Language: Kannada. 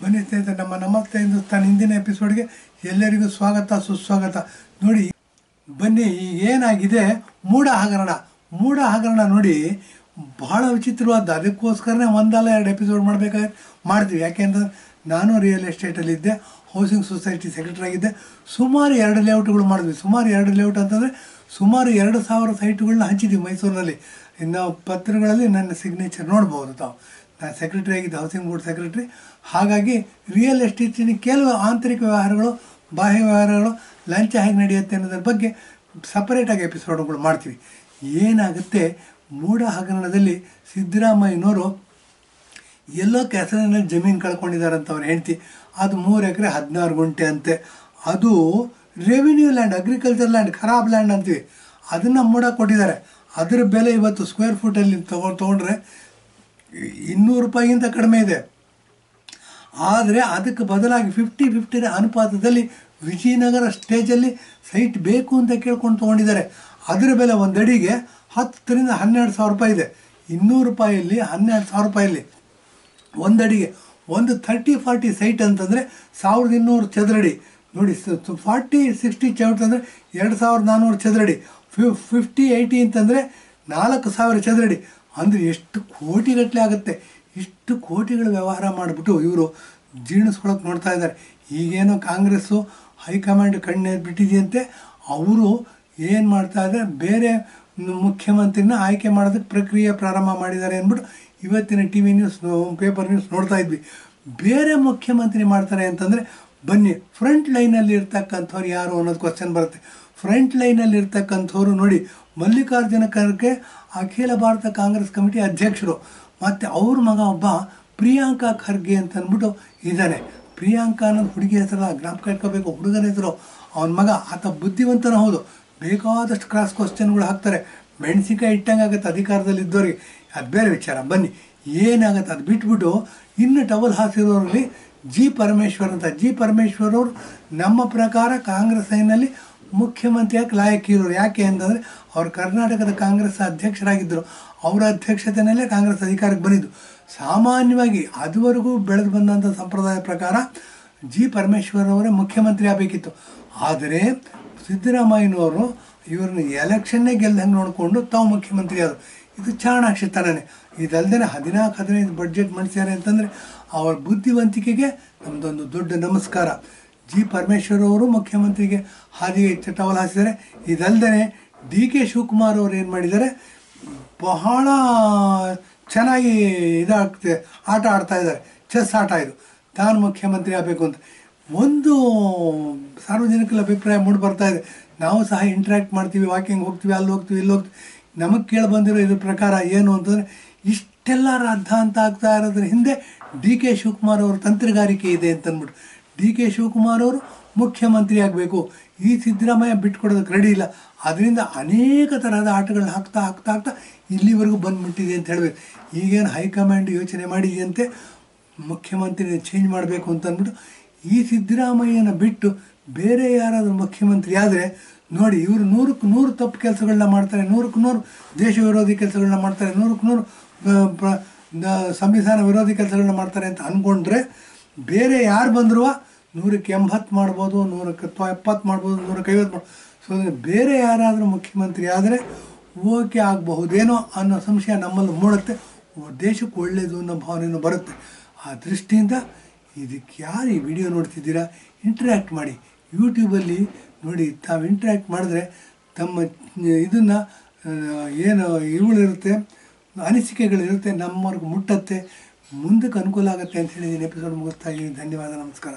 ಬನ್ನಿ ಸ್ನೇಹಿತರೆ, ನಮ್ಮ ನಮಸ್ತೆ ಹಿಂದೂಸ್ತಾನ್ ಹಿಂದಿನ ಎಪಿಸೋಡ್ಗೆ ಎಲ್ಲರಿಗೂ ಸ್ವಾಗತ ಸುಸ್ವಾಗತ. ನೋಡಿ ಬನ್ನಿ, ಈಗ ಏನಾಗಿದೆ ಮೂಢ ಹಗರಣ ನೋಡಿ ಬಹಳ ವಿಚಿತ್ರವಾದ. ಅದಕ್ಕೋಸ್ಕರನೇ ಒಂದಲ್ಲ ಎರಡು ಎಪಿಸೋಡ್ ಮಾಡ್ತೀವಿ. ಯಾಕೆಂತಂದ್ರೆ ನಾನು ರಿಯಲ್ ಎಸ್ಟೇಟಲ್ಲಿದ್ದೆ, ಹೌಸಿಂಗ್ ಸೊಸೈಟಿ ಸೆಕ್ರೆಟರಿ ಆಗಿದ್ದೆ. ಸುಮಾರು 2 ಲೇಔಟ್ಗಳು ಮಾಡಿದ್ವಿ. ಸುಮಾರು 2 ಲೇಔಟ್ ಅಂತಂದರೆ ಸುಮಾರು 2000 ಸೈಟುಗಳನ್ನ ಹಂಚಿದ್ವಿ ಮೈಸೂರಿನಲ್ಲಿ. ಇನ್ನು ಪತ್ರಗಳಲ್ಲಿ ನನ್ನ ಸಿಗ್ನೇಚರ್ ನೋಡ್ಬೋದು ತಾವು. ನಾನು ಸೆಕ್ರೆಟರಿ ಆಗಿದ್ದೆ, ಹೌಸಿಂಗ್ ಬೋರ್ಡ್ ಸೆಕ್ರೆಟರಿ. ಹಾಗಾಗಿ ರಿಯಲ್ ಎಸ್ಟೇಟಿನ ಕೆಲವು ಆಂತರಿಕ ವ್ಯವಹಾರಗಳು, ಬಾಹ್ಯ ವ್ಯವಹಾರಗಳು, ಲಂಚ ಹೇಗೆ ನಡೆಯುತ್ತೆ ಅನ್ನೋದ್ರ ಬಗ್ಗೆ ಸಪರೇಟಾಗಿ ಎಪಿಸೋಡ್ಗಳು ಮಾಡ್ತೀವಿ. ಏನಾಗುತ್ತೆ, ಮೂಢ ಹಗರಣದಲ್ಲಿ ಸಿದ್ದರಾಮಯ್ಯನವರು ಎಲ್ಲೋ ಕೆಸರಿನಲ್ಲಿ ಜಮೀನು ಕಳ್ಕೊಂಡಿದ್ದಾರೆ ಅಂತ ಅವ್ರು ಹೇಳ್ತಿ. ಅದು 3 ಎಕರೆ 16 ಗುಂಟೆ ಅಂತೆ. ಅದು ರೆವಿನ್ಯೂ ಲ್ಯಾಂಡ್, ಅಗ್ರಿಕಲ್ಚರ್ ಲ್ಯಾಂಡ್, ಖರಾಬ್ ಲ್ಯಾಂಡ್ ಅಂತೀವಿ. ಅದನ್ನು ಮೂಢ ಕೊಟ್ಟಿದ್ದಾರೆ. ಅದರ ಬೆಲೆ ಇವತ್ತು ಸ್ಕ್ವೇರ್ ಫುಟಲ್ಲಿ ತೊಗೊಂಡ್ರೆ 200 ರೂಪಾಯಿಗಿಂತ ಕಡಿಮೆ ಇದೆ. ಆದರೆ ಅದಕ್ಕೆ ಬದಲಾಗಿ 50-50 ಅನುಪಾತದಲ್ಲಿ ವಿಜಯನಗರ ಸ್ಟೇಜಲ್ಲಿ ಸೈಟ್ ಬೇಕು ಅಂತ ಕೇಳ್ಕೊಂಡು ತೊಗೊಂಡಿದ್ದಾರೆ. ಅದರ ಬೆಲೆ ಒಂದು ಅಡಿಗೆ 10,000 to 12,000 ರೂಪಾಯಿ ಇದೆ. 200 ರೂಪಾಯಲ್ಲಿ 12,000 ರೂಪಾಯಲ್ಲಿ ಒಂದು ಅಡಿಗೆ. ಒಂದು 30-40 ಸೈಟ್ ಅಂತಂದರೆ 1200 ಚದರಡಿ ನೋಡಿ. 40-60 ಚೌಟ್ ಅಂದರೆ 2400 ಚದರಡಿ. 50-80 ಅಂತಂದರೆ 4000 ಚದರಡಿ. ಅಂದರೆ ಎಷ್ಟು ಕೋಟಿಗಟ್ಟಲೆ ಆಗುತ್ತೆ. ಇಷ್ಟು ಕೋಟಿಗಳ ವ್ಯವಹಾರ ಮಾಡಿಬಿಟ್ಟು ಇವರು ಜೀರ್ಣಿಸ್ಕೊಳಕ್ಕೆ ನೋಡ್ತಾ ಇದ್ದಾರೆ. ಈಗೇನೋ ಕಾಂಗ್ರೆಸ್ಸು ಹೈಕಮಾಂಡ್ ಬಿಟ್ಟಿದೆಯಂತೆ. ಅವರು ಏನು ಮಾಡ್ತಾ ಇದ್ದಾರೆ, ಬೇರೆ ಮುಖ್ಯಮಂತ್ರಿನ ಆಯ್ಕೆ ಮಾಡೋದಕ್ಕೆ ಪ್ರಕ್ರಿಯೆ ಪ್ರಾರಂಭ ಮಾಡಿದ್ದಾರೆ ಅಂದ್ಬಿಟ್ಟು ಇವತ್ತಿನ TV ನ್ಯೂಸ್, ಪೇಪರ್ ನ್ಯೂಸ್ ನೋಡ್ತಾ ಇದ್ವಿ. ಬೇರೆ ಮುಖ್ಯಮಂತ್ರಿ ಮಾಡ್ತಾರೆ ಅಂತಂದರೆ ಬನ್ನಿ, ಫ್ರಂಟ್ ಲೈನಲ್ಲಿ ಇರ್ತಕ್ಕಂಥವ್ರು ಯಾರು ಅನ್ನೋದು ಕ್ವಶನ್ ಬರುತ್ತೆ. ಫ್ರಂಟ್ ಲೈನಲ್ಲಿ ಇರ್ತಕ್ಕಂಥವ್ರು ನೋಡಿ, ಮಲ್ಲಿಕಾರ್ಜುನ ಖರ್ಗೆ ಅಖಿಲ ಭಾರತ ಕಾಂಗ್ರೆಸ್ ಕಮಿಟಿ ಅಧ್ಯಕ್ಷರು. ಮತ್ತು ಅವ್ರ ಮಗ ಒಬ್ಬ ಪ್ರಿಯಾಂಕಾ ಖರ್ಗೆ ಅಂತ ಅಂದ್ಬಿಟ್ಟು ಇದ್ದಾನೆ. ಪ್ರಿಯಾಂಕಾ ಅನ್ನೋದು ಹುಡುಗಿ ಹೆಸರಲ್ಲ, ಜ್ಞಾಪಕ ಇಟ್ಕೋಬೇಕು, ಹುಡುಗನ ಹೆಸರು. ಅವನ ಮಗ ಆತ ಬುದ್ಧಿವಂತನ ಹೌದು. ಬೇಕಾದಷ್ಟು ಕ್ರಾಸ್ ಕ್ವಶನ್ಗಳು ಹಾಕ್ತಾರೆ. ಮೆಣಸಿನ್ಕಾಯಿ ಇಟ್ಟಂಗೆ ಆಗುತ್ತೆ ಅಧಿಕಾರದಲ್ಲಿ ಇದ್ದವ್ರಿಗೆ. ಅದು ಬೇರೆ ವಿಚಾರ. ಬನ್ನಿ, ಏನಾಗುತ್ತೆ ಅದು ಬಿಟ್ಬಿಟ್ಟು ಇನ್ನು ಟವಲ್ ಹಾಸಿರೋರಲ್ಲಿ ಜಿ ಪರಮೇಶ್ವರ್ ಅಂತ. ಜಿ ಪರಮೇಶ್ವರ್ ಅವರು ನಮ್ಮ ಪ್ರಕಾರ ಕಾಂಗ್ರೆಸ್ ಐನಲ್ಲಿ ಮುಖ್ಯಮಂತ್ರಿಯಾಗಿ ಲಾಯಕ್ಕಿರೋರು. ಯಾಕೆ ಅಂತಂದರೆ ಅವರು ಕರ್ನಾಟಕದ ಕಾಂಗ್ರೆಸ್ ಅಧ್ಯಕ್ಷರಾಗಿದ್ದರು. ಅವರ ಅಧ್ಯಕ್ಷತೆಯಲ್ಲೇ ಕಾಂಗ್ರೆಸ್ ಅಧಿಕಾರಕ್ಕೆ ಬಂದಿದ್ದು. ಸಾಮಾನ್ಯವಾಗಿ ಅದುವರೆಗೂ ಬೆಳೆದು ಬಂದಂಥ ಸಂಪ್ರದಾಯ ಪ್ರಕಾರ ಜಿ ಪರಮೇಶ್ವರ್ ಅವರೇ ಮುಖ್ಯಮಂತ್ರಿ ಆಗಬೇಕಿತ್ತು. ಆದರೆ ಸಿದ್ದರಾಮಯ್ಯನವರು ಇವ್ರನ್ನ ಎಲೆಕ್ಷನ್ನೇ ಗೆಲ್ದಂಗೆ ನೋಡಿಕೊಂಡು ತಾವು ಮುಖ್ಯಮಂತ್ರಿ ಆದರು. ಇದು ಚಾಣಾಕ್ಷತನನೇ. ಇದಲ್ಲದೆ 14-15 ಬಡ್ಜೆಟ್ ಮಂಡಿಸ್ಯಾರೆ ಅಂತಂದರೆ ಅವರ ಬುದ್ಧಿವಂತಿಕೆಗೆ ನಮ್ಮದೊಂದು ದೊಡ್ಡ ನಮಸ್ಕಾರ. ಜಿ ಪರಮೇಶ್ವರ್ ಅವರು ಮುಖ್ಯಮಂತ್ರಿಗೆ ಹಾದಿಗೆ ಟವಲ್ ಹಾಸಿದ್ದಾರೆ. ಇದಲ್ಲದೆ DK ಶಿವಕುಮಾರ್ ಅವರು ಏನು ಮಾಡಿದ್ದಾರೆ, ಬಹಳ ಚೆನ್ನಾಗಿ ಇದಾಗ್ತದೆ, ಆಟ ಆಡ್ತಾ ಇದ್ದಾರೆ. ಚೆಸ್ ಆಟ ಇದು. ತಾನು ಮುಖ್ಯಮಂತ್ರಿ ಆಗಬೇಕು ಅಂತ ಒಂದು ಸಾರ್ವಜನಿಕರ ಅಭಿಪ್ರಾಯ ಮೂಡಿ ಬರ್ತಾ ಇದೆ. ನಾವು ಸಹ ಇಂಟ್ರ್ಯಾಕ್ಟ್ ಮಾಡ್ತೀವಿ, ವಾಕಿಂಗ್ ಹೋಗ್ತೀವಿ, ಅಲ್ಲಿ ಹೋಗ್ತೀವಿ, ಇಲ್ಲಿ ಹೋಗ್ತೀವಿ. ನಮಗೆ ಕೇಳಿ ಬಂದಿರೋ ಇದ್ರ ಪ್ರಕಾರ ಏನು ಅಂತಂದರೆ, ಇಷ್ಟೆಲ್ಲ ರಾದ್ಧಾಂತ ಆಗ್ತಾ ಇರೋದ್ರ ಹಿಂದೆ DK ಶಿವಕುಮಾರ್ ಅವ್ರ ತಂತ್ರಗಾರಿಕೆ ಇದೆ ಅಂತಂದ್ಬಿಟ್ಟು. DK ಶಿವಕುಮಾರ್ ಅವರು ಮುಖ್ಯಮಂತ್ರಿ ಆಗಬೇಕು, ಈ ಸಿದ್ದರಾಮಯ್ಯ ಬಿಟ್ಕೊಡೋದಕ್ಕೆ ರೆಡಿ ಇಲ್ಲ. ಅದರಿಂದ ಅನೇಕ ತರಹದ ಆಟಗಳನ್ನ ಹಾಕ್ತಾ ಇಲ್ಲಿವರೆಗೂ ಬಂದುಬಿಟ್ಟಿದೆ ಅಂತ ಹೇಳಬೇಕು. ಈಗೇನು ಹೈಕಮಾಂಡ್ ಯೋಚನೆ ಮಾಡಿದೆಯಂತೆ ಮುಖ್ಯಮಂತ್ರಿನ ಚೇಂಜ್ ಮಾಡಬೇಕು ಅಂತ ಅಂದ್ಬಿಟ್ಟು. ಈ ಸಿದ್ದರಾಮಯ್ಯನ ಬಿಟ್ಟು ಬೇರೆ ಯಾರಾದರೂ ಮುಖ್ಯಮಂತ್ರಿ ಆದರೆ ನೋಡಿ, ಇವರು 100ಕ್ಕೆ 100 ತಪ್ಪು ಕೆಲಸಗಳನ್ನ ಮಾಡ್ತಾರೆ, 100ಕ್ಕೆ 100 ದೇಶ ವಿರೋಧಿ ಕೆಲಸಗಳನ್ನ ಮಾಡ್ತಾರೆ, 100ಕ್ಕೆ 100 ಸಂವಿಧಾನ ವಿರೋಧಿ ಕೆಲಸಗಳನ್ನ ಮಾಡ್ತಾರೆ ಅಂತ ಅಂದ್ಕೊಂಡ್ರೆ, ಬೇರೆ ಯಾರು ಬಂದರೂ 100ಕ್ಕೆ 80 ಮಾಡ್ಬೋದು, 100ಕ್ಕೆ 70 ಮಾಡ್ಬೋದು, 150 ಮಾಡ್ಬೋದು. ಸೊ ಬೇರೆ ಯಾರಾದರೂ ಮುಖ್ಯಮಂತ್ರಿ ಆದರೆ ಓಕೆ ಆಗಬಹುದೇನೋ ಅನ್ನೋ ಸಂಶಯ ನಮ್ಮಲ್ಲಿ ಮೂಡುತ್ತೆ. ದೇಶಕ್ಕೆ ಒಳ್ಳೆಯದು ಅನ್ನೋ ಭಾವನೆಯೂ ಬರುತ್ತೆ. ಆ ದೃಷ್ಟಿಯಿಂದ ಇದಕ್ಕೆ ಯಾರು ಈ ವಿಡಿಯೋ ನೋಡ್ತಿದ್ದೀರಾ, ಇಂಟ್ರ್ಯಾಕ್ಟ್ ಮಾಡಿ. ಯೂಟ್ಯೂಬಲ್ಲಿ ನೋಡಿ, ತಾವು ಇಂಟ್ರ್ಯಾಕ್ಟ್ ಮಾಡಿದ್ರೆ ತಮ್ಮ ಇದನ್ನು ಏನು ಇವುಗಳಿರುತ್ತೆ, ಅನಿಸಿಕೆಗಳಿರುತ್ತೆ, ನಮ್ಮವ್ರಿಗೆ ಮುಟ್ಟತ್ತೆ, ಮುಂದಕ್ಕೆ ಅನುಕೂಲ ಆಗುತ್ತೆ ಅಂತ ಹೇಳಿ ಎಪಿಸೋಡ್ ಮುಗಿಸ್ತಾ ಇದ್ದೀನಿ. ಧನ್ಯವಾದ, ನಮಸ್ಕಾರ.